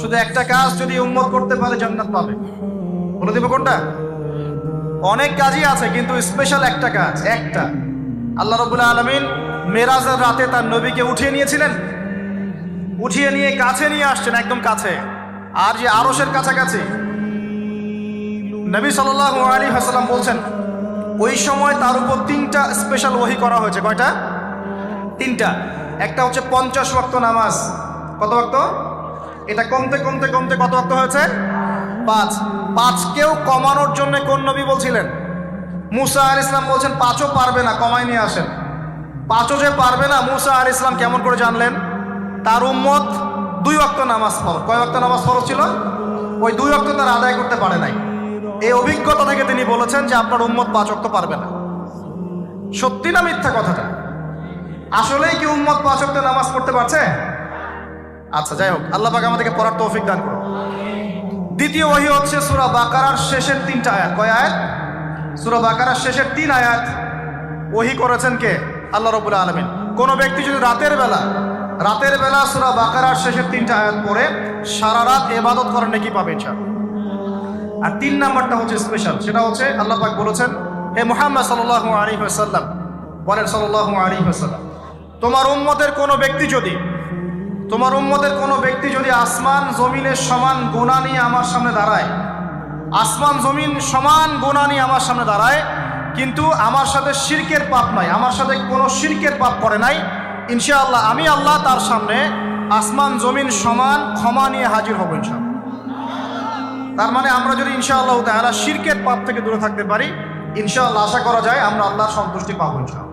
শুধু একটা কাজ যদি উম্মত করতে পারে জান্নাত পাবে। বলে দেব কোনটা? অনেক কাজই আছে কিন্তু স্পেশাল একটা কাজ, একটা। আল্লাহ রাব্বুল আলামিন মেরাজের রাতে তার নবীকে উঠিয়ে নিয়েছিলেন, উঠিয়ে নিয়ে কাছে নিয়ে আসছেন, একদম কাছে, আর যে আরশের কাছাকাছি। নবী সাল্লাল্লাহু আলাইহি ওয়াসাল্লাম বলছেন ওই সময় তার উপর 3টা স্পেশাল ওহী করা হয়েছে। কয়টা? 3টা। একটা হচ্ছে 50 ওয়াক্ত নামাজ। কত ওয়াক্ত? এটা কমতে কমতে কমতে কত ওয়াক্ত হয়েছে? 5। 5কেও কমানোর জন্য কোন নবী বলছিলেন? মুসা আলাইহিস সালাম বলছেন 5ও পারবে না, কমাই নিয়ে আসেন। 5ও যে পারবে না, মুসা আলাইহিস সালাম কেমন করে জানলেন? তার উম্মত 2 ওয়াক্ত নামাজ ফরজ। কয় ওয়াক্ত নামাজ ফরজ ছিল? ওই 2 ওয়াক্ত তার আদায় করতে পারে নাই। এই অভিজ্ঞতা থেকে তিনি বলেছেন যে আপনার উম্মত 5 ওয়াক্ত পারবে না। সত্যি না মিথ্যা কথাটা? আসলেই কি উম্মত 5 ওয়াক্ত নামাজ পড়তে পারছে? আচ্ছা, যাই হোক, আল্লাহ পাক আমাদেরকে পড়ার তৌফিক দান করুন। দ্বিতীয় ওহী হচ্ছে সূরা বাকারার শেষের 3টা আয়াত। কয় আয়াত? সূরা বাকারার শেষের 3 আয়াত ওহী করেছেন কে? আল্লাহ রাব্বুল আলামিন। কোন ব্যক্তি যদি রাতের বেলা সূরা বাকারার শেষের 3টা আয়াত পড়ে সারা রাত ইবাদত করেন, নাকি পাবে ইনশাআল্লাহ। আর 3 নাম্বারটা হচ্ছে স্পেশাল, সেটা হচ্ছে আল্লাহ পাক বলেছেন, হে মুহাম্মদ সাল্লাল্লাহু আলাইহি ওয়াসাল্লাম, বলেন সাল্লাল্লাহু আলাইহি ওয়াসাল্লাম, তোমার উম্মতের কোনো ব্যক্তি যদি আসমান জমিনের সমান গুনাহ নিয়ে আমার সামনে দাঁড়ায়, আসমান জমিন সমান গুনাহ নিয়ে আমার সামনে দাঁড়ায়, কিন্তু আমার সাথে শিরকের পাপ নাই, আমার সাথে কোনো শিরকের পাপ করে নাই, ইনশাআল্লাহ আমি আল্লাহ তার সামনে আসমান জমিন সমান ক্ষমা নিয়ে হাজির হব ইনশাআল্লাহ। তার মানে আমরা যদি ইনশাআল্লাহ তাআলা শিরকের পাপ থেকে দূরে থাকতে পারি, ইনশাআল্লাহ আশা করা যায় আমরা আল্লাহর সন্তুষ্টি পাবো ইনশাআল্লাহ।